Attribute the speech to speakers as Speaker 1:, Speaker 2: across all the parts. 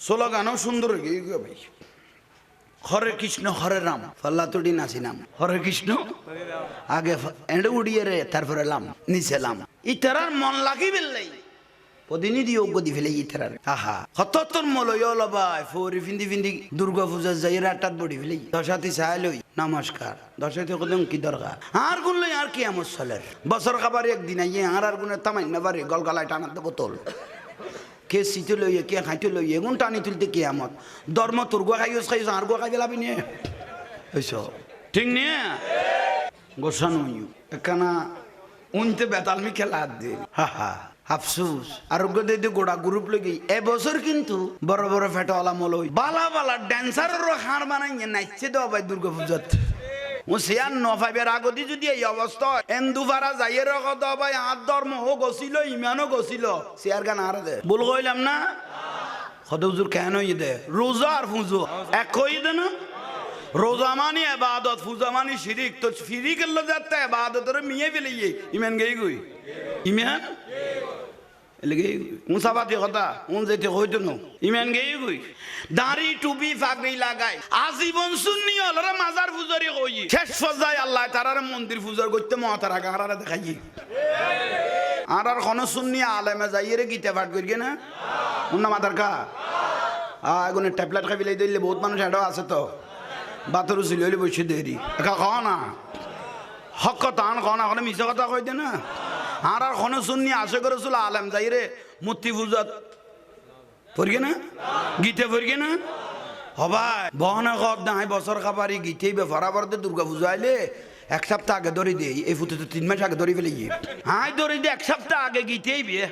Speaker 1: স্লোগানও সুন্দর হয়ে গিয়ে ভাই, হরে কৃষ্ণ হরে রাম ফাল্লা তুড়ি নাচি নাম, হরে কৃষ্ণ আগে এন্ড উড়িয়ে রে তারপরে লাম নিচে লাম। ইতারার মন লাগি বেললাই প্রতিনিধি যোগ্য দি ফেলে ইতারার আহা হততর মলয় লবাই ফরি ফিন্দি ফিন্দি দুর্গা পূজা যাই রাটাত বডি ফেলে দশাতি চাইলই নমস্কার দশাতি কদম কি দরকার আর গুণ লই আর কি আমার চলের বছর খাবার একদিন আইয়ে আর গুণের তামাই না পারে গলগলায় টানার দেবো তোল কে শীতে লইয়ে কে খাইতে লইয়ে এগুন টানি তুলতে কে আমত ধর্ম তোর গো খাইস খাইস আর গো খাই পেলাবি নিয়ে ঠিক নিয়ে গোসানো একখানা উনতে বেতালমি খেলা দে হা হা আফসুস আরোগ্য দিয়ে গোড়া গ্রুপ লেগে এবছর কিন্তু বড় বড় ফেটাওয়ালা মলই বালা বালা ড্যান্সারেরও হার বানাইয়ে নাচছে দেওয়া ভাই দুর্গা পূজাত ও শেয়ার নফাইবের আগতি যদি এই অবস্থা এন্দুফারা যাইয়ের কথা ভাই আর ধর্ম ও গছিল ইমানও গছিল শেয়ার গান আর দে বল কইলাম না হদুজুর কেন দে রোজা আর ফুজো এক কই দে না রোজা মানি ইবাদত ফুজা মানি শিরিক তো শিরিকের লো যাতে ইবাদতের মিয়ে ফেলিয়ে ইমান গই গই ইমান এলগে মুসাফাতি কথা উন যেতে হইতো না ইমান গই গই দাড়ি টুপি ফাগড়ি লাগাই আজীবন সুন্নি হলরে মাজার পূজারি কই শেষ পর্যায়ে আল্লাহ তাআলার মন্দির পূজা করতে মহাতারা গারারে দেখাই আর কোন সুন্নি আলেমে যাইরে গীতা পাঠ করি না উন্না মাদার কা আগুনে ট্যাবলেট খাই লাই দিলে বহুত মানুষ এটাও আছে তো বাতরু ছিল হইলে বসে দেরি একা খাওয়া না হক কথা আন খাওয়া না মিশা কথা কই দে না আর কোনো সুন্নি আশা করেছিল আলেম যাই রে মূর্তি পূজাত পড়গে না গীতে পড়গে না হবাই বহনা কব নাই বছর খাবারই গীতেই ফরাবরতে দুর্গা পূজা আইলে এক সপ্তাহ আগে ধরে দেই এই ফুটে তো 3 মাস আগে ধরে ফেলে গিয়ে হাই ধরে দিয়ে এক সপ্তাহ আগে গীতেই বিয়ে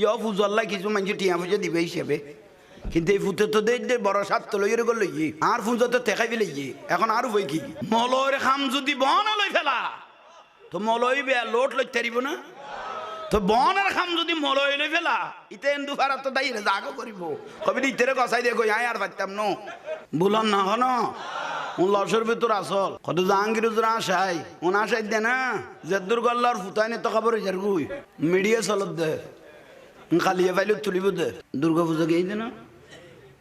Speaker 1: ইয় পুজো আল্লাহ কিছু মানুষ টিয়া পুজো দিবে হিসেবে কিন্তু এই ফুটে তো দেই বড় সাত তো লইরে গেল আর পুজো তো টেকাই ফেলে গিয়ে এখন আর বই কি মলয়ের খাম যদি বহনা লই ফেলা তো মলয় বে লোট লই তারিব না তো বনের খাম যদি মলয় লই ফেলা ইতে এন্দু ফারা তো দাইরে জাগো করিব কবি ইতেরে কসাই দেখো আয় আর পাইতাম ন বুলন না হন উন লসের ভিতর আসল কত জাহাঙ্গীর উজরা আসাই উন আসাই দে না জেদ্দুর গল্লার ফুতাই নে তো খবর হইজার গুই মিডিয়া চলত দে খালিয়ে ফাইলে তুলিব দে দুর্গা পূজা গিয়ে দে না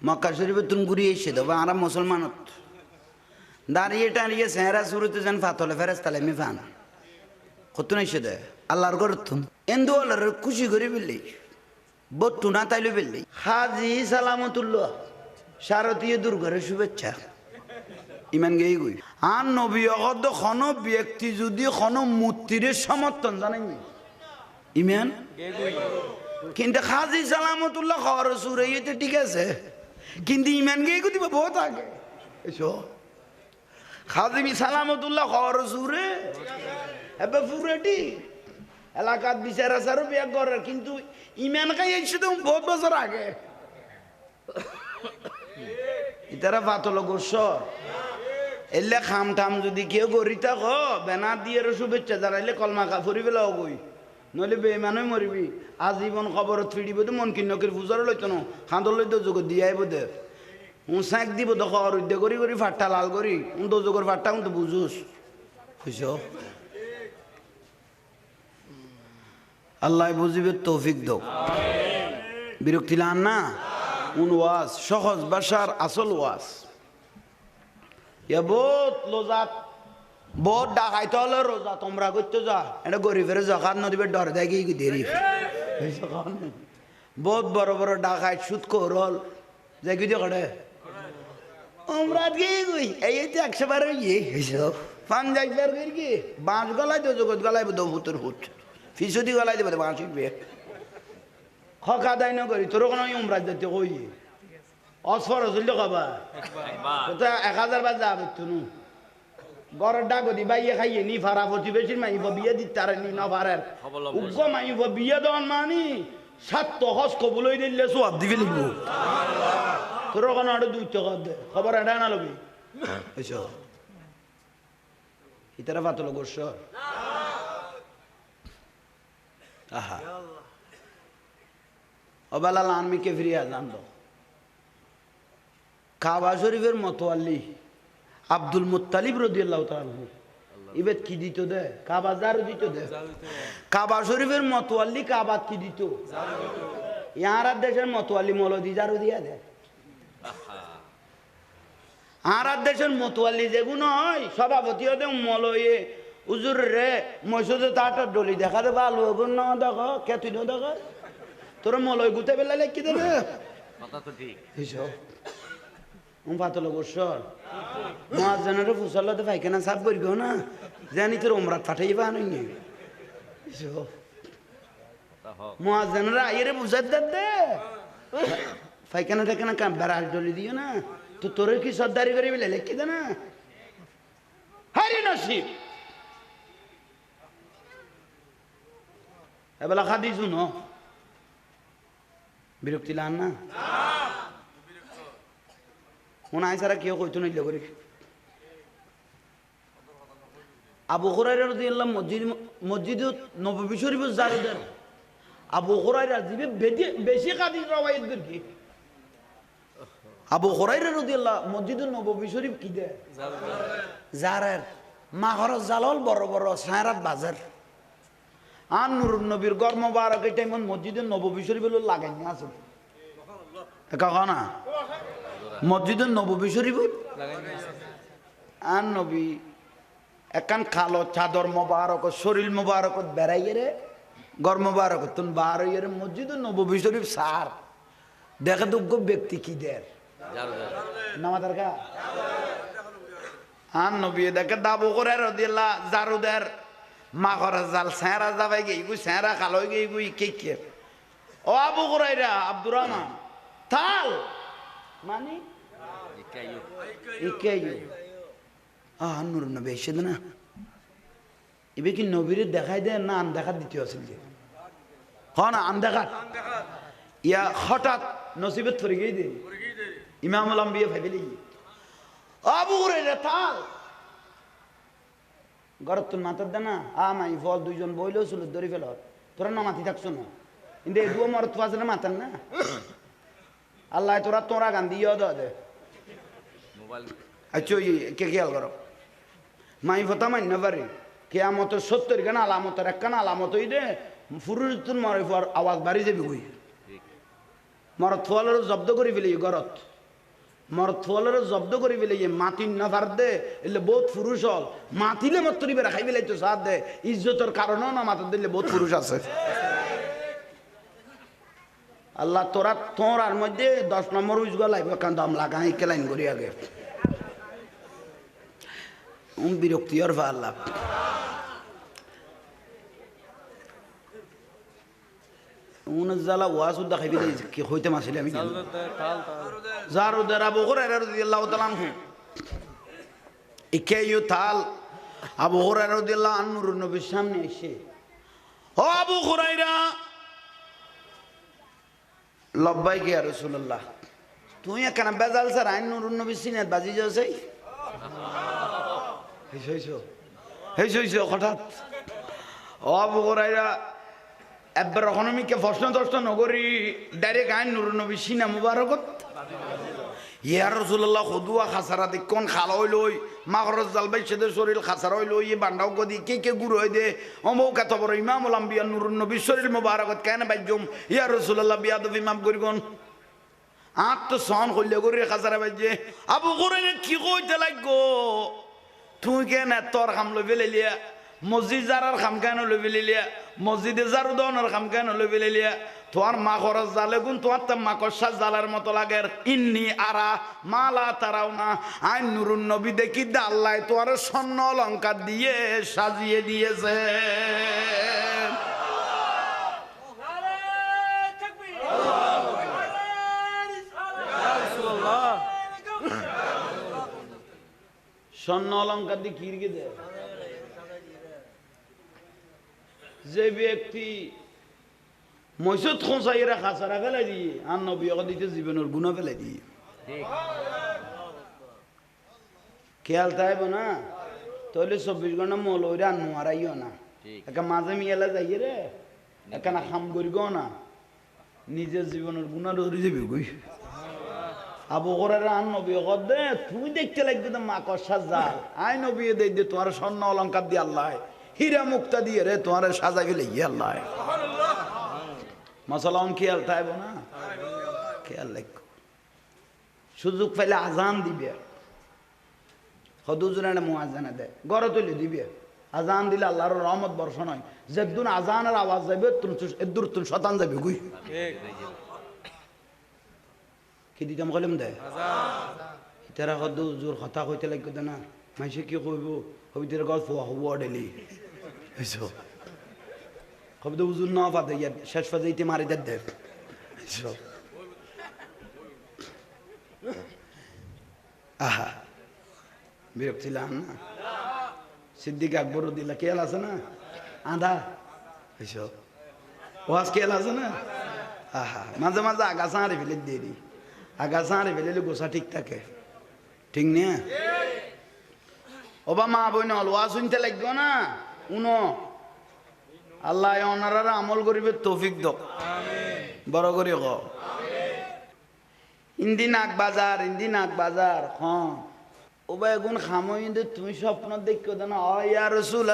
Speaker 1: মক্কা শরীফে তুন ঘুরি এসে দেবো আর মুসলমানত দাঁড়িয়ে টাড়িয়ে চেহারা শুরুতে যান ফাতলে ফেরেস্তালে মি ফান কত এসে দে আল্লাহর ঘর তুম এন্দু আল্লাহর খুশি করে ফেললি বট্টু না তাইলে ফেললি হাজি সালামতুল্লাহ শারদীয় দুর্গের শুভেচ্ছা ইমান গেই গই আর নবী অগদ কোন ব্যক্তি যদি কোন মূর্তির সমর্থন জানাই ইমান কিন্তু হাজি সালামতুল্লাহ খরচ উড়াইতে ঠিক আছে কিন্তু ইমান গেই গো দিবা বহুত আগে এসো খাদিমি সালামতুল্লাহ খরচ উড়ে এবার পুরেটি এলাকাত বিচার আসারও বিয়া করার কিন্তু ইমান খাই এসে তো বহুত বছর আগে ইতারা পাতল গোস এলে খাম টাম যদি কেউ করি থাক বেনার দিয়ে শুভেচ্ছা জানাইলে কলমা কাপড়ি পেলাও গই নইলে বেমানই মরিবি আজীবন খবর ফিরিব তো মন কিন্নকের পূজারও লইত ন খাঁদর লইত যোগ দিয়ে আইব দে সাঁক দিব তো খবর উদ্যোগ করি করি ফাট্টা লাল করি দোজোগর ফাট্টা তো বুঝুস বুঝছ আল্লাহ বুঝিবে তৌফিক দাও বিরক্তি লান না উন ওয়াজ সহজ ভাষার আসল ওয়াজ ইয়া বহুত লোজাত বহুত ডাকাইতে হলে রোজা তোমরা করতে যা এটা গরিবের জখাত নদীবে ডর দেয় কি দেরি বহুত বড় বড় ডাকাই সুদ করল যাই কি করে আমরা গিয়ে গই এই তো 100 বার গিয়ে পান যাইবার করি কি বাঁশ গলায় তো জগৎ গলায় দো ফুটের ফুট ফিসুদি গলায় দেবে বাঁশ উঠবে খকা দায় না করি তোর কোনো উমরাজ যাতে কই অসফর হছিল খাবা তো 1000 বার যাবে তুনু গড়ের ডাক দি বাইয়ে খাইয়ে নি ফারা প্রতিবেশীর মাইব বিয়ে দিতে তার নি না পারার উগ্র মাইব বিয়ে দেওয়ান মানি 7 হজ কবুল হই দিলে সব দিবে লিখবো তোর কোনো আরো 2 টাকা দে খবর এটা না লবি এসো ইতারা পাতল গোস আহা অবালা লানমি কে ফিরিয়া জানতো কাবা শরীফের মতোয়াল্লি আব্দুল মুত্তালিব রাদিয়াল্লাহু তাআলা ইবেত কি দিত দে কাবা জারু দিত দে কাবা শরীফের মতোয়াল্লি কাবা কি দিত ইয়ার দেশের মতোয়াল্লি মৌলদি জারু দিয়া দে আর দেশের মতোয়ালি যেগুলো হয় সভাপতি হতে মলয়ে উজুর রে মসজিদে তাটা ডলি দেখা দেবো আলু ওগুন না দেখো কেতুই না দেখো তোর মলয় গুতে বেলা লেখি দেবে
Speaker 2: কথা তো ঠিক
Speaker 1: এইসব পাতল বসর মহাজনের ফুসল্লাতে পাইখানা সাফ করিব না জানি তোর ওমরাত পাঠাইবা নই মহাজনেরা আইরে বুঝার দে পাইখানা টেখানা কাম বেড়াল ডলি দিও না তো তোর কি সর্দারি করে বেলে লেখি দে না হারি নসিব এবেলা খাদি শুনো বিরক্তি লান না মনে হয় সারা কেউ কইতো না করে আবু হুরায়রা রাদিয়াল্লাহু মসজিদ নববী শরীফ জারুদের আবু হুরায়রা জিবে বেশি খাদি রওয়ায়াত কি আবু হুরায়রা রাদিয়াল্লাহু মসজিদ নববী শরীফ কি দে জারের মাহরজ জালাল বড় বড় সারাত বাজার আর নুরুন নবীর গর্ম বারক এই টাইম মসজিদের নববী শরীফ লাগাইনি আছে না মসজিদের নববী শরীফ আর নবী একান খালো চাদর মোবারক শরীর মোবারক বেড়াইয়ে রে গর্ম বারক তুন বার হইয়ে রে মসজিদের নববী শরীফ সার দেখে যোগ্য ব্যক্তি কি দের নামাদার কা আর নবী দেখে দাবু করে রদিয়াল্লাহ জারুদের মাখরা জাল স্যাঁরা যাবাই গে ইগু স্যাঁরা খালো গে ইগু কে ও আবু হুরায়রা আব্দুর রহমান তাল মানে ইকাইয়ু নূর নবী এসে না এবে কি নবীরে দেখাই দেয় না আন দেখা দিতে আসল যে না আন দেখা ইয়া হঠাৎ নসিবে থরে গিয়ে দে ইমামুল আম্বিয়া ভাবিলি আবু হুরায়রা তাল ঘর তো মাথার দে না মাই ফল দুইজন বইলেও ছিল ধরে ফেল তোরা না মাতি থাকছো না কিন্তু এই দুয়ো মরত পাশে মাতান না আল্লাহ তোরা গান দিয়ে দে আচ্ছা কে খেয়াল করো মাই ফতা মান্য পারি কেয়ামত 70 গান আলামতের একখান আলামত হই দে ফুরুতুন মরে পর আওয়াজ বাড়ি যাবি কই মরত ফলের জব্দ করে ফেলি ঘরত মরত ফলের জব্দ করে ফেলি মাটি না পার দে এলে বহুত পুরুষ হল মাতিলে মত তরিবে রাখাই ফেলাই তো সাথ দে ইজ্জতের কারণেও না মাথা দিলে বহুত পুরুষ আছে আল্লাহ তোর আর মধ্যে 10 নম্বর উজগা লাগবে কারণ দাম লাগা কে লাইন করি আগে বিরক্তি আর আল্লাহ জ্বালা ওয়াজ দেখাই দিলে কি হইতে মাসিলে আমি জারুদের আবু হুরায়রা রাদিয়াল্লাহু তাআলা আনহু ইকাইয়ু তাল আবু হুরায়রা রাদিয়াল্লাহু আনহু নবীর সামনে এসে ও আবু হুরায়রা লব্বাইক ইয়া রাসূলুল্লাহ তুই কেন বেজাল স্যার আইন নুরুন নবী সিনাত বাজি যাচ্ছে হঠাৎ ও আবু হুরায়রা একবার রকমকে প্রশ্ন নগরী ডাইরেক্ট আইন নুরুন নবী সিনা মুবারকত ইয়া রাসূলুল্লাহ খুদুয়া খাসারা দেখুন খালা হইলই মাখরজ জালবাই সেদের শরীর খাসারা হইলই ই বান্ডাও গদি কে গুরু হই দে অমৌ কত বড় ইমামুল আম্বিয়া নুরুন নবী শরীর মুবারকত কেন বাইজুম ইয়া রাসূলুল্লাহ বিয়াদবি মাফ করিগুন আট তো সন হইলে গরি খাসারা বাইজে আবু হুরায়রা কি কইতে লাগগো তুই কেন তোর কাম লই ফেলিয়া মসজিদ জারার কাম কেন লই ফেলিয়া মসজিদে জারু দনের কাম কেন লই ফেলিয়া তোর মা খরচ জালে গুণ তোমার তো মাকড়সার জালার মতো লাগে ইন্নি আরা মালা তারাও না আইন নুরুন নবী দেখি দে আল্লাহ তোমার স্বর্ণ অলঙ্কার দিয়ে সাজিয়ে দিয়েছে স্বর্ণ অলঙ্কার দিয়ে কিরকে দেয় যে ব্যক্তি মসজিদ খোঁচাইরা খাসারা ফেলাই দিয়ে আর নবী দিতে জীবনের গুণা ফেলাই দিয়ে খেয়াল থাকবো না তাহলে 24 ঘন্টা মৌলরে আর নোয়ারাইও না একা মাঝে মিয়ালা যাইয়ে রে এখানে খাম করিব না নিজের জীবনের গুণা ধরে যাবি গই আবু হুরায়রা আর নবী দে তুই দেখতে লাগবে তো মাকড়সার জাল আই নবী দেই দে তোমার স্বর্ণ অলঙ্কার দিয়ে আল্লাহ হীরা মুক্তা দিয়ে রে তোমার সাজাই ফেলে আল্লাহ মাসালাম খেয়াল থাকবো না খেয়াল রাখো সুযোগ পাইলে আজান দিবে হদুজুরানে মুয়াজ্জিন দেয় গড়ে তুলে দিবে আজান দিলে আল্লাহর রহমত বর্ষণ হয় যেদিন আজানের আওয়াজ যাবে দূর তুন শতান যাবে গুই কি দিতাম কলম দে ইতারা হদুজুর কথা কইতে লাগবে না মাইসে কি কইব হবিদের গল্প হব ডেলি এসো হবিদ হুজুর না পাতে ইয়া শেষ ফাজাইতে মারি দে এসো আহা বিরক্ত ছিলাম না সিদ্দিক আকবর দিলা কেল আছে না আধা এসো ওয়াজ কেল আছে না আহা মাঝে মাঝে আগাছা হারে ফেলে দিয়ে দিই আগাছা হারে ফেলে গোসা ঠিক থাকে ঠিক নিয়ে ওবা মা বই নল ওয়াজ শুনতে লাগবে না উনো আল্লাহ ওনারা আমল করিবে তৌফিক দক বড় করে ক ইন্দি নাক বাজার হ্যাঁ ওবা এগুন খামই তুমি স্বপ্ন দেখো না ইয়া রাসূল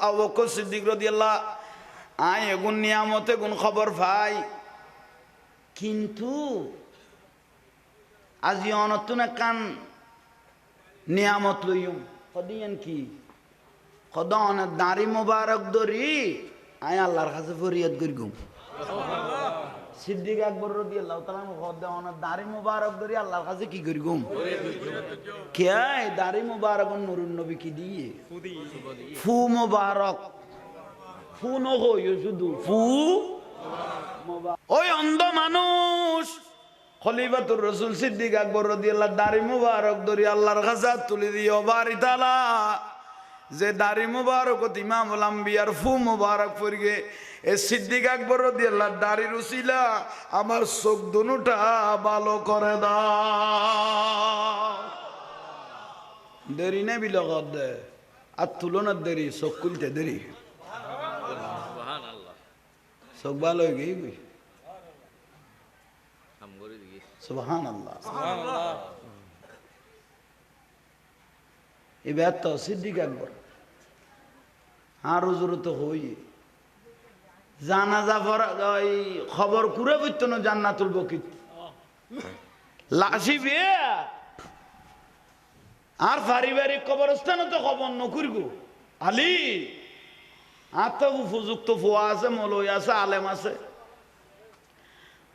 Speaker 1: আবু বকর সিদ্দিক রাদিয়াল্লাহ আই এগুন নিয়ামত এগুন খবর ভাই কিন্তু আজি অনতুন কান নিয়ামত লইম কদিয়েন কি কদ অনেক দাড়ি মোবারক ধরি আই আল্লাহর কাছে ফরিয়াদ করি গুম সিদ্দিক আকবর রাদিয়াল্লাহু তাআলা কদ অনেক দাড়ি মোবারক ধরি আল্লাহর কাছে কি করি গুম কে দাড়ি মোবারক নূরুন নবী কি দিয়ে ফু মোবারক ফু ন হইও শুধু ফু ওই অন্ধ মানুষ খলিফাতুর রাসূল সিদ্দিক আকবর রাদিয়াল্লাহু দাড়ি মোবারক ধরি আল্লাহর কাছে তুলে দিও বাড়ি তালা যে দাড়ি মোবারক ইমামুল আম্বিয়ার ফু মোবারক পড়গে এ সিদ্দিক আকবর রাদিয়াল্লাহু দাড়ির উসিলা আমার চোখ দুটা ভালো করে দাও দেরি নে বিলগত দে আর তুলনার দেরি চোখ খুলতে দেরি সুবহানাল্লাহ চোখ ভালো হয়ে গই সুবহানাল্লাহ সুবহানাল্লাহ এবার তো সিদ্দিক আকবর আর হুজুর তো হই জানাজা এই খবর কুরে বইতো না জান্নাতুল বকিত লাশি বিয়ে আর পারিবারিক কবরস্থানে তো খবর নকরিব আলী আর তো উপযুক্ত ফোয়া আছে মলই আছে আলেম আছে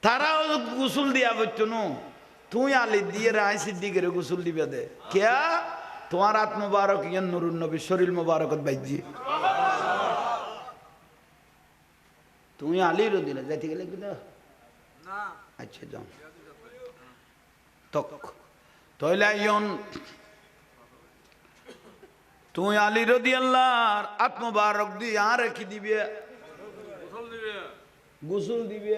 Speaker 1: তারাও গোসল দিয়া বইতো না তুই আলী দিয়ে রায় সিদ্দিকের গোসল দিবে দে কেয়া তোমার আত্ম মুবারক ইয়ান নুরুন নবী শরীর মুবারকত বাইজি তুমি আলী রদিলা যাইতে গেলে কি না আচ্ছা যাও তক তইলা ইয়ন তুই আলী রাদিয়াল্লাহর আত্ম মুবারক দি আর কি দিবে গোসল দিবে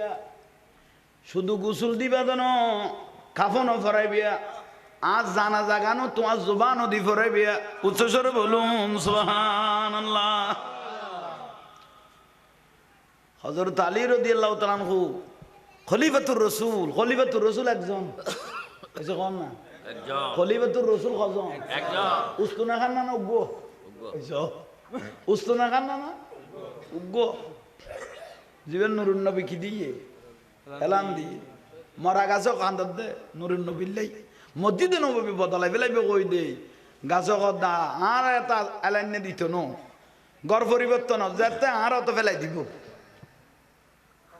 Speaker 1: শুধু গোসল দিবে না কাফনও ফরাইবে আজ জানা জাগানো তোমার জুবানও দি ফরাইবে উচ্চস্বরে বলুন সুবহানাল্লাহ হযরত আলী রাদিয়াল্লাহু তাআলা আনহু খলিফাতুর রাসূল একজন এসে কোন না একজন খলিফাতুর রাসূল কজন একজন উস্তুনা খান না উগ্গো এসো উস্তুনা খান না উগ্গো জীবন নুরুন নবী কি দিয়ে এলান দিয়ে মরা গাছও কান্দত দে নুরুন নবীর লাই মসজিদে নবী বদলাই ফেলাইবে কই দে গাছ কদা আর এটা এলাইন দিত ন গড় পরিবর্তন যাতে আর অত ফেলাই দিব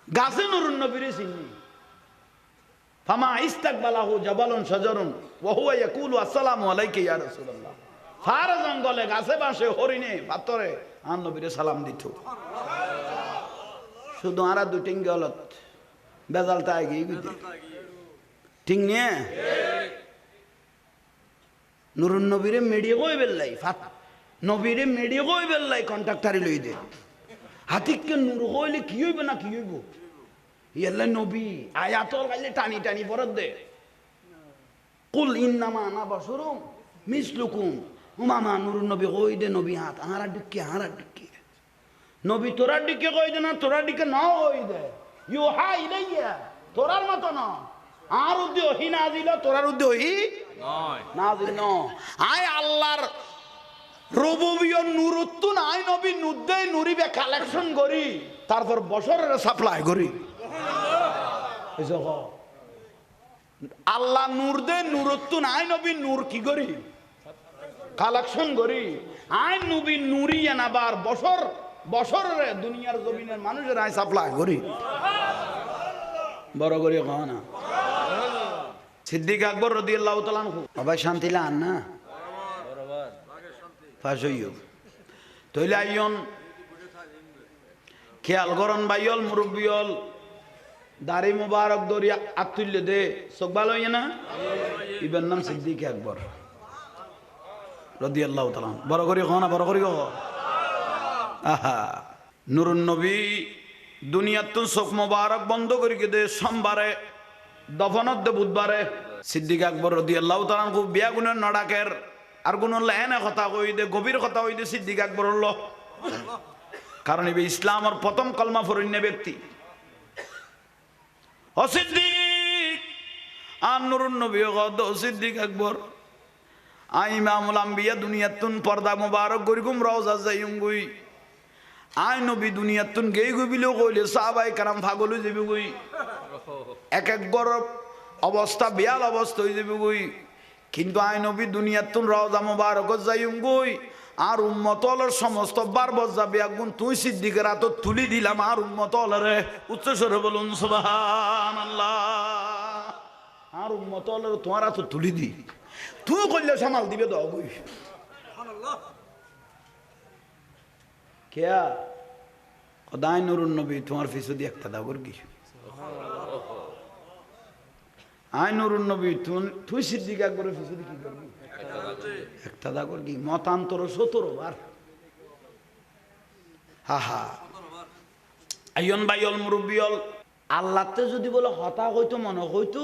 Speaker 1: গাছে নুরুন নবীরে চিনি ফামা ইস্তাকবালাহু জাবালুন শাজারুন ওয়া হুয়া ইয়াকুলু আসসালামু আলাইকা ইয়া রাসূলুল্লাহ ফার জঙ্গলে গাছে বাসে হরিণে পাথরে আর নবীরে সালাম দিত শুধু আর দুটিং গলত বেজালটা আগেই গইতে ঠিক নিয়ে নুরুন নবীরে মেডিয়ে কই বেল্লাই ফাত নবীরে মেডিয়ে কই বেল্লাই কন্ট্রাক্টরি লই দে হাতিককে নূর হইলে কি হইবে না কি হইব ইয়াল্লা নবী আয়াতল গাইলে টানি টানি পড়ত দে কুল ইন্নামা আনা বাশারুম মিসলুকুম উমামা নুরুন নবী কই দে নবী হাত আহারা ডিক্কি নবী তোরা ডিক্কি কই দে না তোরা ডিক্কি না কই দে ইউহা ইলাইয়া তোরার মত না আর উদ্দি ওহি নাজিল তোরার উদ্দি ওহি নয় নাজিল ন আয় আল্লাহর রুবুবিয়ত নূরুত্তু নাই নবী নুদ্দে নুরিবে কালেকশন করি তারপর বছরের সাপ্লাই করি আল্লাহ নূর দে, নূরত্ব নাই নবী নূর কি করি কালেকশন করি, আই নবী নূরি এনাবার বছর বছরে দুনিয়ার জমিনের মানুষের আই সাপ্লাই করি বড় করি কহ না। সিদ্দিক আকবর রাদিয়াল্লাহু তাআলা আনহু সবাই শান্তি লান না ফাঁস হইও তৈলে আইয়ন খেয়াল করন বাইল মুরব্বিয়ল দাড়ি মুবারক দরিয়া আতুল্য দে চোখ ভালো হইয়ে না ইবের নাম সিদ্দিক আকবর রাদিয়াল্লাহু তাআলা বড় করি কহ না বড় করি কহ। আহা নুরুন নবী দুনিয়াত তো চোখ মুবারক বন্ধ করি দে সোমবারে দফনত দে বুধবারে সিদ্দিক আকবর রাদিয়াল্লাহু তাআলা খুব বিয়া গুণের নডাকের আর কোন লেনে কথা কই দে গভীর কথা কই দে সিদ্দিক আকবর হল কারণ এই ইসলামের প্রথম কলমা ফরন্য ব্যক্তি ও সিদ্দিক আর নুরুন নবী গদ সিদ্দিক আকবর আই ইমামুল আম্বিয়া দুনিয়াতুন পর্দা মুবারক গরিকুম রওজা যাইম গই আই নবী দুনিয়াতুন গেই গবিলো কইলে সাহাবায়ে کرام পাগল হই যাবে গই এক এক গরব অবস্থা বিয়াল অবস্থা হই যাবে গই কিন্তু আই নবী দুনিয়াতুন রওজা মুবারক যাইম গই আর উম্মতলের সমস্ত বারবজ যাবে আগুন তুই সিদ্দিকের হাত তুলি দিলাম আর উম্মতলরে উচ্চস্বরে বলুন সুবহানাল্লাহ আর উম্মতলের তোমার হাত তুলি দি তুই কইলে সামাল দিবে দাও গই কেয়া খোদাই নুরুন নবী তোমার ফিসুদি একটা দাও কর কি আই নুরুন নবী তুই সিদ্দিক আকবরের ফিসুদি কি করবি একটা দা কর কি মতান্তর 17 বার হা হা আইয়ন বাইল মুরব্বিয়ল আল্লাহতে যদি বলে হতা হইতো মনে হইতো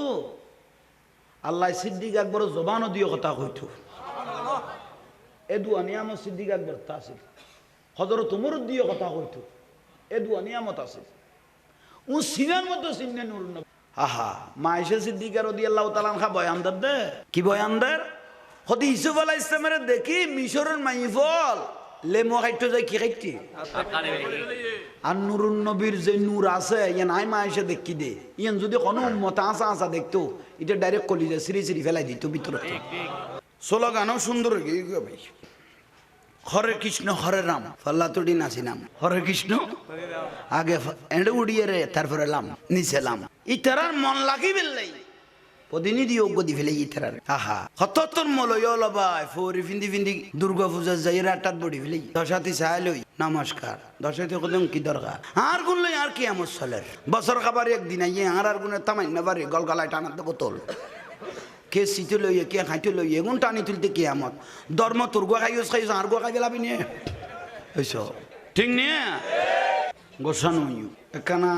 Speaker 1: আল্লাহ সিদ্দিক আকবরের জবানও দিয়ে কথা হইতো এ দুয়া নিয়ামত সিদ্দিক আকবর তা আছে হযরত উমর দিয়ে কথা হইতো এ দুয়া নিয়ামত আছে ও সিনার মতো সিন্নে নুরুন নবী আহা মায়েশা সিদ্দিকা রাদিয়াল্লাহু তাআলা আনহা বয়ান দে কি বয়ান দেয় হদি ইউসুফ আলাইহিস সালামের দেখি মিশরের মাইফল লেমো খাইতো যায় কি খাইতি আর নুরুন নবীর যে নূর আছে ইয়ান আই মায়েশা দেখি দে ইয়ান যদি কোনো উম্মত আসা দেখতো এটা ডাইরেক্ট কলিজা সিরি সিরি ফেলাই দিত ভিতরে স্লোগানও সুন্দর হয়ে গিয়ে ভাই হরে কৃষ্ণ হরে রাম ফাল্লাতুডি নাসি নাম হরে কৃষ্ণ আগে এন্ড উড়িয়ে রে তারপরে লাম নিচে লাম ইতারার মন লাগি বেললাই প্রতিনিধি যোগ্য দি ফেলে ইতারার আহা হততর মলয় লবাই ফরি ফিন্দি ফিন্দি দুর্গা পূজা যাই রাটাত বডি ফেলে দশাতি চাইলই নমস্কার দশাতি কদম কি দরকার আর গুণ লই আর কি আমস চলের বছর খাবার একদিন আইয়ে আর গুণের তামাই না পারে গলগালায় টানাতে বোতল কে সিটে লইয়ে কে খাইতে লইয়ে এগুন টানি তুলতে কে আমত ধর্ম তোর গোয়া খাইস খাইস আর গোয়া খাই পেলাবি নিয়ে এইসব ঠিক নিয়ে গোসানো একখানা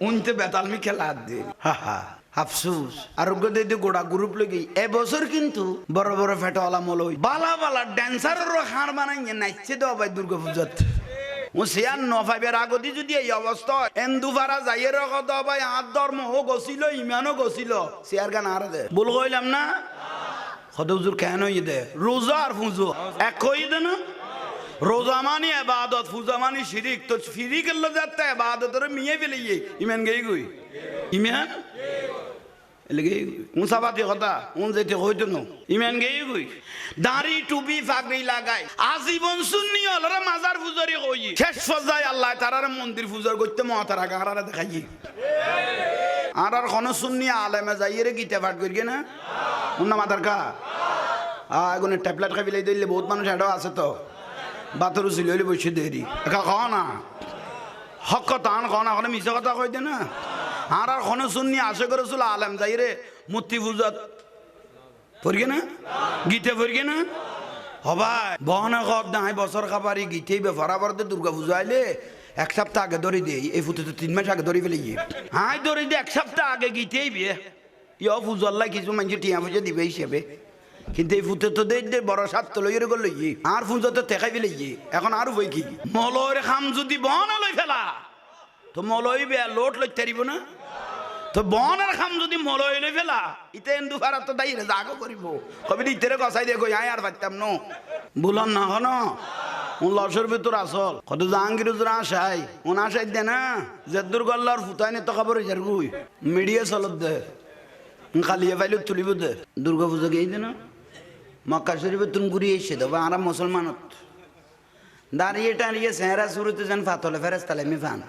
Speaker 1: উনতে বেতালমি খেলা দে হা হা আফসুস আরোগ্য দিয়ে গোড়া গ্রুপ লেগে এবছর কিন্তু বড় বড় ফেটওয়ালা মলই বালা বালা ড্যান্সারেরও হার বানাইয়ে নাচছে দেওয়া ভাই দুর্গা পূজাত ও সিয়ার নফাইবের আগতি যদি এই অবস্থা এন্দুফারা যাইয়ের কথা ভাই আর ধর্ম ও গছিল ইমানও গছিল সিয়ার গান আর দে বল কইলাম না হদুজুর কেন ই দে রোজা আর ফুজু এক কই দে না রোজা মানি ইবাদত ফুজা মানি শিরিক তো শিরিক এলো যাতে ইবাদতের মিয়ে ফেলিয়ে ইমান গই গই ইমান এলগে মুসাবাতি কথা উন যেতে হইতো না ইমান গই গই দাড়ি টুপি পাগড়ি লাগাই আজীবন সুন্নি হলরে মাজার পূজারি কই শেষ পর্যায়ে আল্লাহ তাআলার মন্দির পূজা করতে মহাতারা গারারে দেখাই আর কোন সুন্নি আলেমে যাইরে গীতা পাঠ করি না উন্না মাদার কা আগুনে ট্যাবলেট খাই বিলাই দিলে বহুত মানুষ এডো আছে তো বাতরু ছিল হইলে বসে দেরি একা খাও না হক কথা আন খাও না ওখানে মিশা কথা কই দে না আর কোন সুন্নি আশে করেছিল আলেম যাইরে মূর্তি পূজাত পড়গে না গীতে পড়গে না হবাই বহনা কব নাই বছর খাবারই গীতেই বরাবরতে দুর্গা পূজা আইলে এক সপ্তাহ আগে ধরে দেই এই ফুটে তো 3 মাস আগে ধরে ফেলে হাই ধরে দিয়ে এক সপ্তাহ আগে গীতেই বিয়ে ইয় পূজার লাই কিছু মানুষ টিয়া পয়সা দিবে হিসেবে কিন্তু এই ফুটে তো দেই বড় সাত তো লইরে গেল আর ফুজা তো টেকাই ফেলে এখন আর বই কি মলয়ের খাম যদি বহনা লই ফেলা তো মলই বে লোট লই তারিব না তো বনের খাম যদি মলই লই ফেলা ইতে এন্দু ফারা তো দাইরে জাগো করিব কবি ইতেরে কসাই দেখো আই আর পারতাম ন বুলন না হন উন লসের ভিতর আসল কত জাহাঙ্গীর উজরা আসাই উন আসাই দে না জেদ্দুর গল্লার ফুতাইনে তো খবর যার গুই মিডিয়া চলত দে খালিয়ে পাইলে তুলিব দে দুর্গা পুজো গিয়ে দে না মক্কা শরীফে তুন ঘুরিয়ে এসে দেবো আর মুসলমানত দাঁড়িয়ে টাড়িয়ে চেহারা শুরুতে যান ফাতলে ফেরেস তালে আমি ফান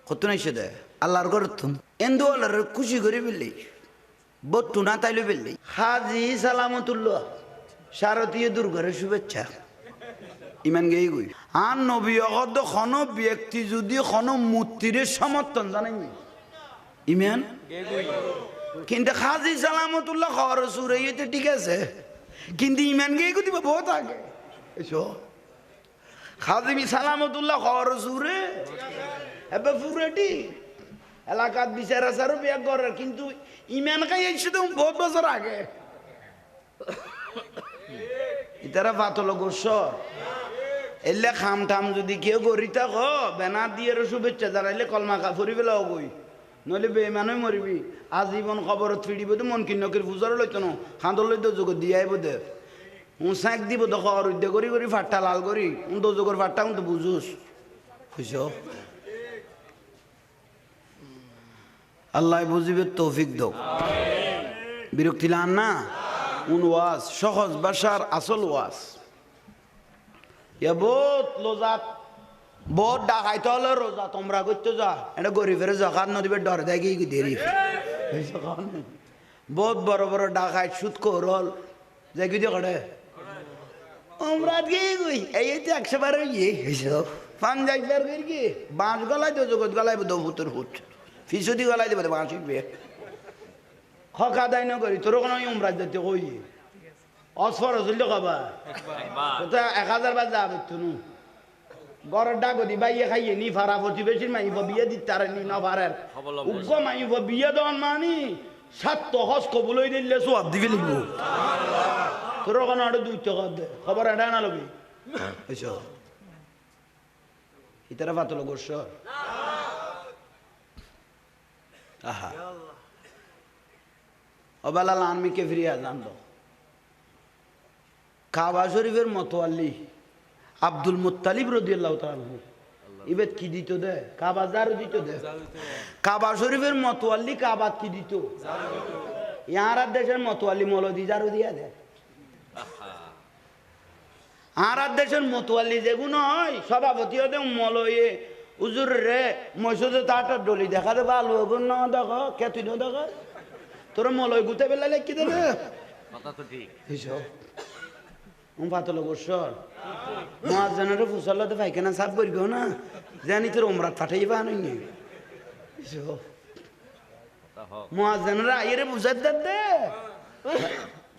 Speaker 1: কত এসে দে আল্লাহর ঘর তুম এন্দু আল্লাহর খুশি করে ফেললি বট্টু না তাইলে ফেললি হাজি সালামতুল্লাহ শারদীয় দুর্গের শুভেচ্ছা ইমান গেই গই আর নবী অগদ খন ব্যক্তি যদি খন মূর্তির সমর্থন জানেনি ইমান কিন্তু হাজি সালামতুল্লাহ খবর সুরে ঠিক আছে কিন্তু ইমান গেই গো দিব বহুত আগে এসো খাদিমি সালামতুল্লাহ খবর সুরে এবার পুরেটি এলাকাত বিচার আসারও বিয়ে করার কিন্তু ইমান খাই এসে তো বহুত বছর আগে ইতারা পাতল গোসর এলে খাম টাম যদি কেউ করি থাক বেনার দিয়ে শুভেচ্ছা জানাইলে কলমা কাপড়ি পেলাও গই নইলে বেমানই মরিবি আজীবন খবরত ফিরিব তো মন কিন্নকের ফুজারও লইতো না খাঁদর লইতো যোগ দিয়ে আইব দে সাঁক দিব তো খবর উদ্যোগ করি করি ফাট্টা লাল করি তো যোগর ফাট্টা তো বুঝুস বুঝছ আল্লাহ বুঝিবে তৌফিক দো বিরক্তি লান না উন ওয়াজ সহজ ভাষার আসল ওয়াজ বহুত লোজাত বহুত ডাকাইতে হলো রোজা তোমরা করতে যা এটা গরিবের জখাত নদীবে ডর দেয় কি দেরি বহুত বড় বড় ডাকাই সুদ করল যে কি দিয়ে করে আমরা গিয়ে গই এই তো 100 বার ইয়ে পান যাইবার করি কি বাঁশ গলায় তো জগৎ গলায় দো ফুটের ফুট ফিসুদি গলায় দেবে বাঁশ উঠবে খকা দায় না করি তোর কোনো উমরাজ যেতে কই অসফর হছিল খাবা 1000 বার যাবে তুনু গড়ের ডাক দি বাইয়ে খাইয়ে নি ফারা প্রতিবেশীর মাইব বিয়ে দিতে আর নি না পারের উগ্র মাইব বিয়ে দেওয়ান মানি 7 হজ কবুল হয়ে দিলে সব দিবি লিখব তোর ওখানে আরো 2 টাকা দে খবর এটা না লবি এসো ইতারা পাতল গোস আহা অবালাল আনমিকে ফিরিয়া জান দো কাবা শরীফের মতোয়াল্লি আব্দুল মুত্তালিব রাদিয়াল্লাহু তাআলা ইবেত কি দিত দে কাবা জারু দিত দে কাবা শরীফের মতোয়াল্লি কাবাত কি দিত ইয়ার দেশের মতোয়াল্লি মৌলভী জারু দিয়া দে আর দেশের মতোয়াল্লি যেগুলো হয় সভাপতি হতে মলয়ে উজুর রে মসজিদে তাটা ডলি দেখা দে ভালো গুণ না দেখো কেতুই না দেখো তোর মলয় গুতে বেলা লেখি দেবে কথা তো ঠিক এইসব পাতল গোসর মহাজনের ফুসল্লাতে পাইখানা সাফ করিব না জানি তোর ওমরাত পাঠাইবা নই মহাজনেরা আইরে বুঝার দে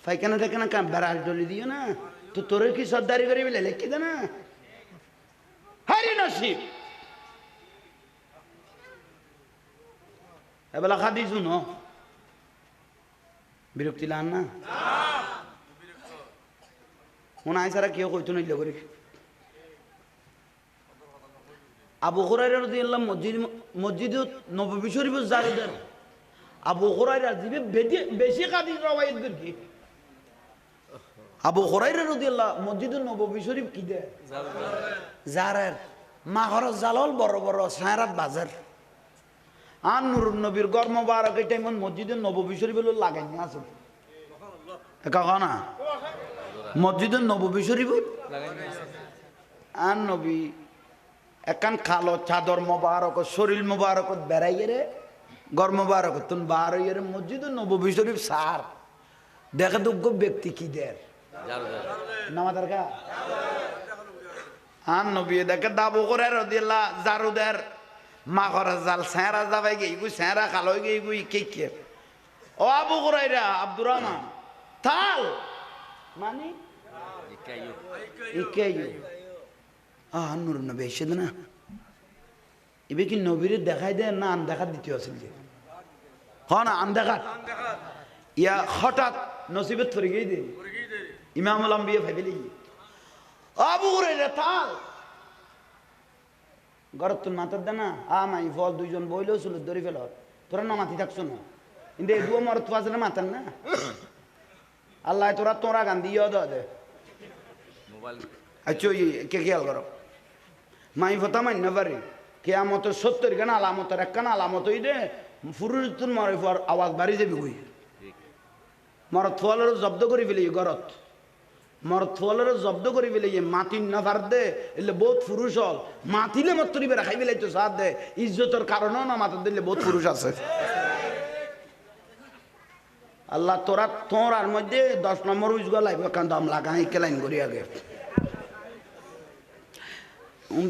Speaker 1: পাইখানা টেখানা কাম বেড়াল ডলি দিও না তো তোর কি সর্দারি করে বলে লেখি দে না হারি নসিব এবেলা খাদি শুনো বিরক্তি লান না মনে হয় সারা কেউ কইতো নইলে করে আবু হুরায়রা রাদিয়াল্লাহু মসজিদ নববী শরীফ জারু দেন আবু হুরায়রা জিবে বেশি হাদিস রওয়ায়াত করি আবু হুরায়রা রাদিয়াল্লাহু মসজিদ নববী শরীফ কি দেয় জারের মাহরজ জালাল বড় বড় সায়রাত বাজার আর নূরুন নবীর গর্ম মুবারক এই টাইম মসজিদ নববী শরীফ হলো লাগাইনি আছে কাকা মসজিদ নববী শরীফ আর নবী একান খালো চাদর মোবারক শরীর মোবারক বেড়াইয়ে রে গর মোবারক তুন বার হইয়ে রে মসজিদ নববী শরীফ সার দেখে যোগ্য ব্যক্তি কি দের নামাজের কা আর নবী দেখে দাবু করে রদিল্লা জারুদের মা ঘর জাল স্যাঁরা যাবাই গেই গুই স্যাঁরা খালো গেই গুই কে কে ও আবু হুরায়রা আব্দুর রহমান তাল মানে ইকাইয়ু নূর নবী এসে না এবে কি নবীর দেখাই দেয় না আন দেখা দিতে আসল যে হ না আন দেখা ইয়া হঠাৎ নসিবত পড়ে গিয়ে দে ইমামুল আম্বিয়া ভাবিলি আবু হুরায়রা তাল গরত তুন মাথার দে না মাই ফল দুইজন বইলেও ছিল ধরে ফেল তোরা না মাথি থাকছো না কিন্তু এই দুয়া মরত পাশে মাথার না আল্লাহ তোরা গান দিয়ে দে আচ্ছা কে খেয়াল করো মাই ফতা মান্য পারি কেয়ামতের 70 গান আলামতের 1 গান আলামত হই দে ফুরুতুন মরে আওয়াজ বাড়ি যাবি কই মরথওয়ালেরও জব্দ করে ফেলে ঘরত মরথওয়ালেরও জব্দ করে ফেলে মাতি না পার দে এলে বহুত পুরুষ হল মাতিলে মত্তরি বেড়া খাই ফেলে তো সাথ দে ইজ্জতের কারণেও না মাথা দিলে বহুত পুরুষ আছে আল্লাহ তোরা তোর আর মধ্যে 10 নম্বর উইজ গলাইব কান দম লাগা একে লাইন করি আগে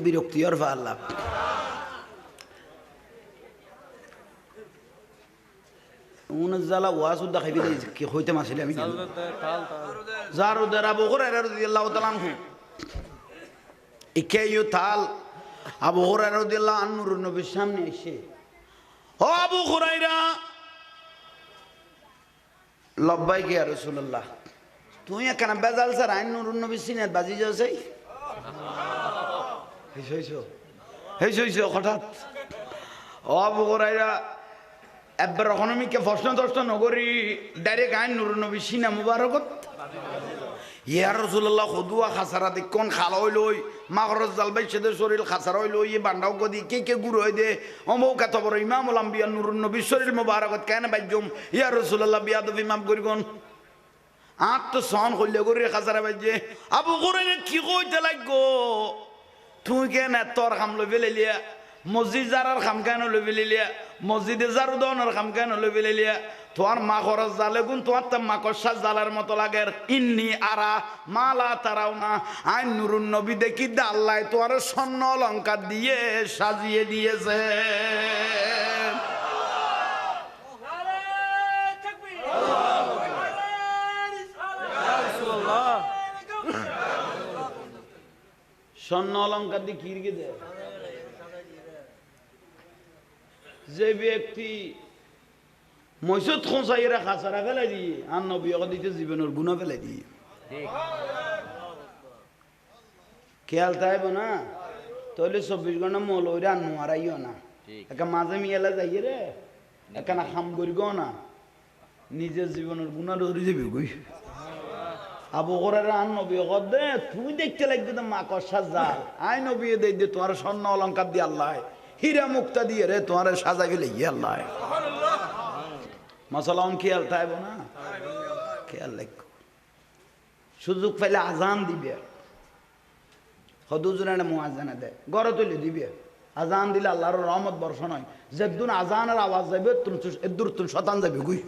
Speaker 1: বিরক্তি আর আল্লাহ উনজালা ওয়াজ দেখাইবি কি হইতে মাসিলে আমি জারু দারা আবু হুরায়রা রাদিয়াল্লাহু তাআলা আনহু ইকেয়ু তাল আবু হুরায়রা রাদিয়াল্লাহু আনহু নবীর সামনে এসে ও আবু হুরায়রা লব্বাইক ইয়া রাসূলুল্লাহ তুই কেন বেজাল স্যার আইন নুরুন নবী সিনের বাজি যাচ্ছে হেসো হঠাৎ ও আবু হুরায়রা এবার রকমকে প্রশ্ন দর্শন নগরী ডাইরেক্ট আইন নুরুন নবী সিনা মুবারকত ইয়া রাসূলুল্লাহ খুদুয়া খাসারা দেখুন খালা হইল ওই মাগরজ জালবাই সেদের শরীর খাসারা হইল ওই বান্ডাও গদি কে গুরু হয়ে দে অমৌ কত বড় ইমামুল আম্বিয়া নুরুন নবী শরীর মুবারকত কেন বাইজুম ইয়া রাসূলুল্লাহ বিয়াদবি মাফ করিগন আট তো সন হইলে গরি খাসারা বাইজে আবু হুরায়রা কি কইতে লাগো তুই কেন তোর খাম লই ফেলিয়া মসজিদ যারার খাম কেন লই ফেলিয়া মসজিদে যারু দনের খাম কেন লই ফেলিয়া তোমার মা খরচ জালে গুণ তোমার তো মাকড়সা জালের মতো লাগে ইন্নি আরা মালা তারাও না আই নুরুন নবী দেখি দে আল্লাহ তোমার স্বর্ণ অলঙ্কার দিয়ে সাজিয়ে দিয়েছে স্বর্ণ অলঙ্কার দিয়ে কিরকে দেয় যে ব্যক্তি মসজিদ খোঁচাইরা খাসারা ফেলাই দিয়ে আর নবী দিতে জীবনের গুণা ফেলাই দিয়ে খেয়াল তাইব না তাহলে 24 ঘন্টা মৌলরে আর নোয়ারাইও না একা মাঝে মিয়ালা যাইয়ে রে এখানে খাম করিব না নিজের জীবনের গুণা ধরে যাবি গই আবু হুরায়রা আর নবী দে তুই দেখতে লাগবে তো মাকড়সা জাল আই নবী দে তোমার স্বর্ণ অলঙ্কার দিয়ে আল্লাহ হীরা মুক্তা দিয়ে রে তোমার সাজাই ফেলে ইয়ে আল্লাহ মাসালাম খেয়াল তাইব না খেয়াল রাখো সুযোগ পাইলে আজান দিবে হদুজুর মুয়াজ্জিন দে গড়ে তুলে দিবে আজান দিলে আল্লাহর রহমত বর্ষণ হয় যেদিন আজানের আওয়াজ যাবে এদুর তুমি শতান যাবে গুই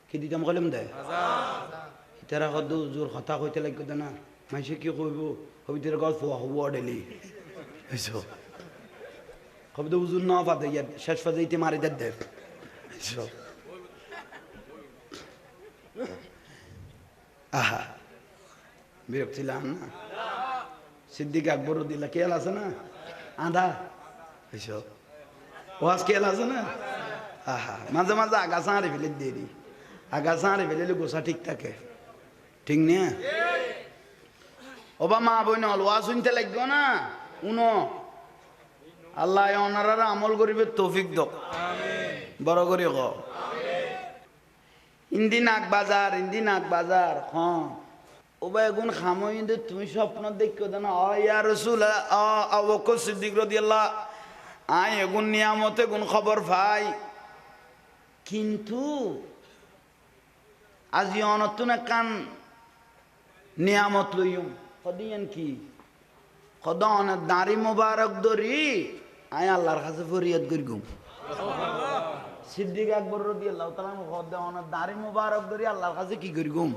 Speaker 1: কি দিতাম কলম দে তারা হদুজুর কথা কইতে লাগবে না মাইসে কি কইব হবিদের গল্প হব ডেলি এসো কবে তো উজুর না পাতে শেষ ফাজাইতে মারি দে আহা বিরক্তি লাম না সিদ্দিক আকবর দিল্লা কেল আছে না আধা এসব ওয়াজ কেল আছে না আহা মাঝে মাঝে আগাছা হারে ফেলে দিয়ে দিই আগাছা হারে ফেলে গোসা ঠিক থাকে ঠিক না ওবা মা বই না ওয়াজ শুনতে লাগবে না উনো আল্লাহ ওনারা আমল করিবে তৌফিক দক বড় করে ক ইন্দি নাক বাজার হ্যাঁ ওবা এগুন খামো ইন্দে তুমি স্বপ্ন দেখো না ইয়া রাসূল আবু বকর সিদ্দিক রাদিয়াল্লাহ আই এগুন নিয়ামতে গুণ খবর ভাই কিন্তু আজি অনতুন কান নিয়ামত লইম কদিয়ান কি কদা অনেক দাড়ি মুবারক দরি আয় আল্লাহর কাছে ফরিয়াদ করি গুম সিদ্দিক আকবর রাদিয়াল্লাহু তাআলা কদা অনেক দাড়ি মুবারক দরি আল্লাহর কাছে কি করি গুম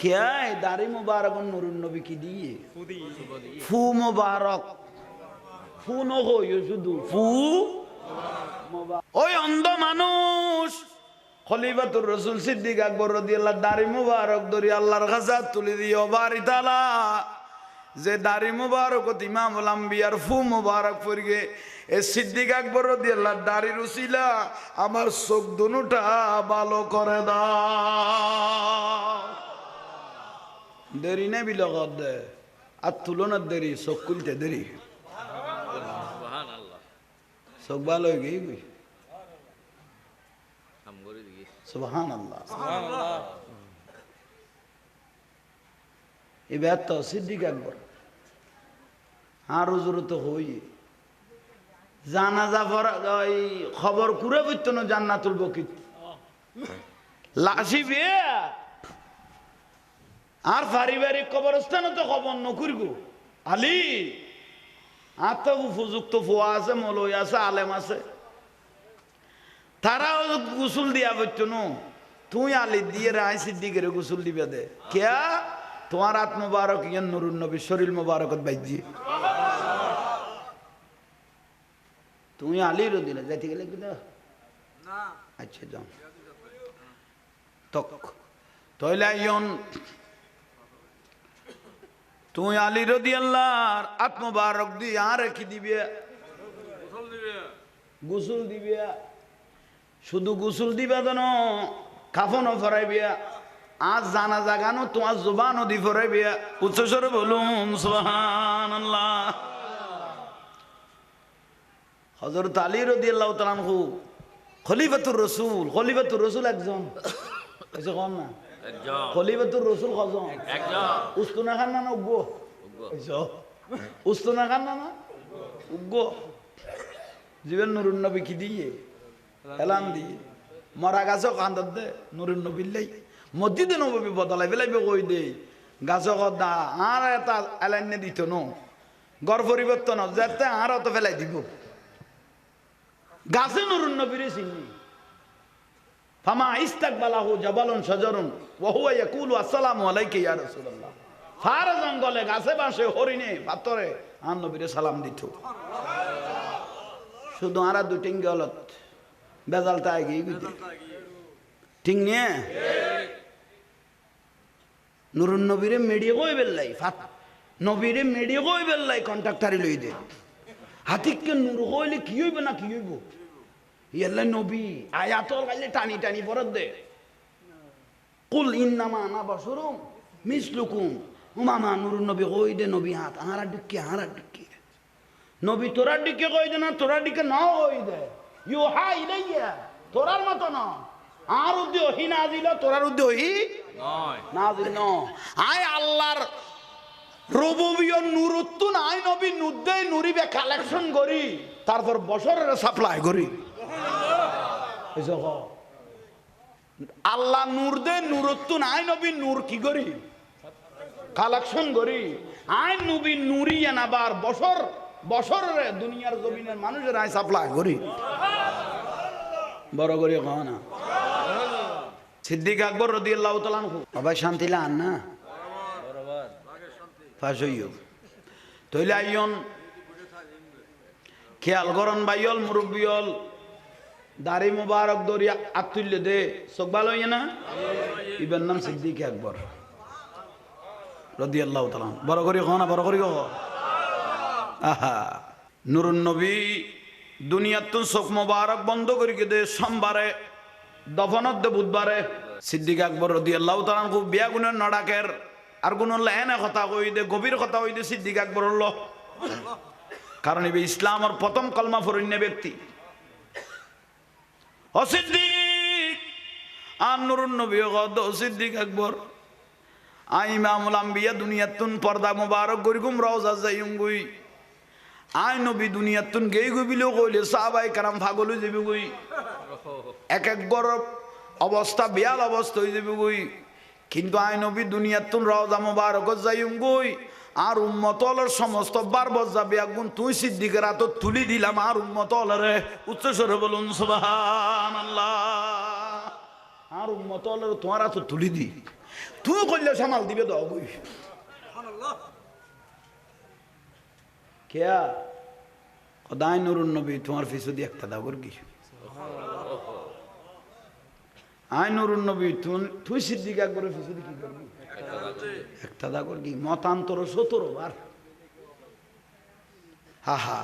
Speaker 1: কে দাড়ি মুবারক নুরুন নবী কি দিয়ে ফু মুবারক ফু ন হইও শুধু ফু ওই অন্ধ মানুষ খলিফাতুর রাসূল সিদ্দিক আকবর রাদিয়াল্লাহু দাড়ি মুবারক দরি আল্লাহর কাছে তুলে দিও বাড়ি তালা যে দাড়ি মুবারক ইমামুল আম্বিয়ার ফু মুবারক পড়গে এ সিদ্দিক আকবর রাদিয়াল্লাহু দাড়ির উসিলা আমার চোখ দুটা ভালো করে দাও দেরি নেই বিলগত দে আর তুলনার দেরি চোখ খুলতে দেরি সুবহানাল্লাহ চোখ ভালো হয়ে গই সুবহানাল্লাহ সুবহানাল্লাহ এবার তো সিদ্দিক আকবর আর জরুরত হই জানাজা পড়া ওই খবর কুড়ে বইতো না জান্নাতুল বকিত লাশি বিয়ে আর পারিবারিক কবরস্থানে তো খবর নকরিব আলী আর তো উপযুক্ত ফুয়া আছে মলই আছে আলেম আছে তারাও গোসল দিয়া বইতো না তুই আলী দিয়ে রায় সিদ্দিকের গোসল দিবে দে কেয়া তোমার আত্ম মুবারক ইয়ান নুরুন নবী শরীর মুবারকত বাইজি তুমি আলীর দিলে যাইতে গেলে কি না আচ্ছা যাও তক তইলা ইয়ন তুই আলী রাদিয়াল্লাহর আত্ম মুবারক দি আর কি দিবে গোসল দিবে শুধু গোসল দিবে জানো কাফনও ফরাইবে আজ জানাজা গানো তোমার জবানও দি ফরাইবে উচ্চস্বরে বলুন সুবহানাল্লাহ হযরত আলী রাদিয়াল্লাহু তাআলা আনহু খলিফাতুর রাসূল একজন এসে কোন না একজন খলিফাতুর রাসূল কজন একজন উস্তুনা খান না উগ্গ এসো উস্তুনা খান না উগ্গ জীবন নুরুন নবী কি দিয়ে এলান দিয়ে মরা গাছ কান্দত দে নুরুন নবী লাই মসজিদে নবী বদলাই ফেলাইবে কই দে গাছ কদা আর এটা এলান দিত ন গড় পরিবর্তন যাতে আর অত ফেলাই দিব গাছে নুরুন নবীরে চিনি ফামা ইস্তাকবালাহু জাবালুন শাজারুন ওয়া হুয়া ইয়াকুলু আসসালামু আলাইকা ইয়া রাসূলুল্লাহ ফার জঙ্গলে গাছে বাসে হরিণে পাথরে আর নবীরে সালাম দিত শুধু আর দুটিং গলত বেজালটা আগে গইতে ঠিক নিয়ে নুরুন নবীরে মেডিয়ে কই বেললাই ফাত নবীরে মেডিয়ে কই বেললাই কন্ট্রাক্টরি লই দে হাতিককে নূর হইলে কি হইবে না কি হইব ইয়াল্লা নবী আয়াতল গাইলে টানি টানি পড়ত দে কুল ইন্নামা আনা বাশারুম মিসলুকুম উমামা নুরুন নবী কই দে নবী হাত আহারা ডিক্কি নবী তোরা ডিক্কি কই দে না তোরা ডিক্কি না কই দে ইউহা ইলাইয়া তোরার মত না আর উদ্দি ওহি নাজিল তোরার উদ্দি ওহি নয় নাজিল ন আয় আল্লাহর রুবুবিয়্য নুরুত্তুন আই নবী নুদ্দে নুরিবে কালেকশন করি তারপর বছরের সাপ্লাই করি সুবহানাল্লাহ আল্লাহ নূর দে নুরুত্তুন আই নবী নূর কি করি কালেকশন করি আই নবী নুরি এনাবার বছরের দুনিয়ার জমিনের মানুষের আই সাপ্লাই করি বড় করে কও না সিদ্দিক আকবর রাদিয়াল্লাহু তাআলা আনহু আবার শান্তি লান না বরাবর ফাঁস হইও তইলে আইয়ন খেয়াল করন বাইয়ল মুরব্বিয়ল দাড়ি মুবারক দরিয়া আতুল্য দে চোখ ভালো হইয়া না ইবেন নাম সিদ্দিক আকবর রাদিয়াল্লাহু তাআলা বড় করে কও না বড় করে কও আহা নুরুন নবী দুনিয়াত চোখ মুবারক বন্ধ করে দে সোমবারে দফনত দে বুধবারে সিদ্দিক আকবর রাদিয়াল্লাহু তাআলা খুব বিয়া গুণের নডাকের আর কোন এনে কথা কই দে গভীর কথা কই দে সিদ্দিক আকবর হল কারণ এই ইসলামের প্রথম কলমা ফরিন্য ব্যক্তি ও সিদ্দিক আর নুরুন নবী গদ সিদ্দিক আকবর আই ইমামুল আম্বিয়া দুনিয়াতুন পর্দা মুবারক গরিগুম রওজা যাইম গই আই নবী দুনিয়াতুন গেই গবিলো কইলে সাহাবায়ে کرام পাগল হই যাবে গই এক গর অবস্থা বিয়াল অবস্থা হই যাবে গই কিন্তু আই নবী দুনিয়াতুন রওজা মুবারক যাইম গই আর উম্মতলের সমস্ত বারবজ যাবে একগুণ তুই সিদ্দিকের হাত তুলি দিলাম আর উম্মতলরে উচ্চস্বরে বলুন সুবহানাল্লাহ আর উম্মতলের তোমার হাত তুলি দি তুই কইলে সামাল দিবে দাও গই সুবহানাল্লাহ কেয়া খোদাই নুরুন নবী তোমার ফিসুদি একটা দাও কর কি আই নুরুন নবী তুই সিদ্দিক আকবরের ফিসুদি কি করবি একটা দা কর কি মতান্তর 17 বার হা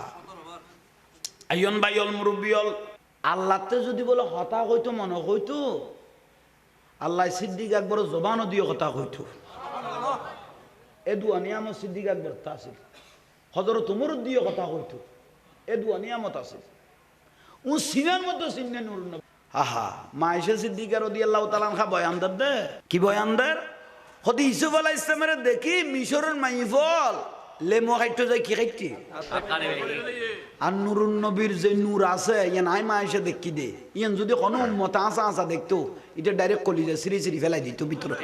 Speaker 1: আইয়ন বাইয়ল মুরব্বিয়ল আল্লাহতে যদি বলে হতা হইতো মনে হইতো আল্লাহ সিদ্দিক আকবরের জবানও দিয়ে কথা হইতো সুবহানাল্লাহ এ দুয়া নিয়ামত সিদ্দিক আকবর তা আছে হযরত ওমর দিয়ে কথা হইতো এ দুয়া নিয়ামত আছে ও সিনার মতো সিন্নে নুরুন নবী আহা মায়েশা সিদ্দিকা রাদিয়াল্লাহু তাআলা আনহা বয়ান দেন কি বয়ান দেন হদি ইসুফ আলাইহিস সালামের দেখি মিশরের মাইফল লেমু খাইতে যায় কি খাইতে আর নুরুন নবীর যে নূর আছে ইয়ান আই মা এসে দেখি দে ইয়ান যদি কোনো মতা আসা আসা দেখতো এটা ডাইরেক্ট কলিজা সিঁড়ি সিঁড়ি ফেলাই দিত ভিতরে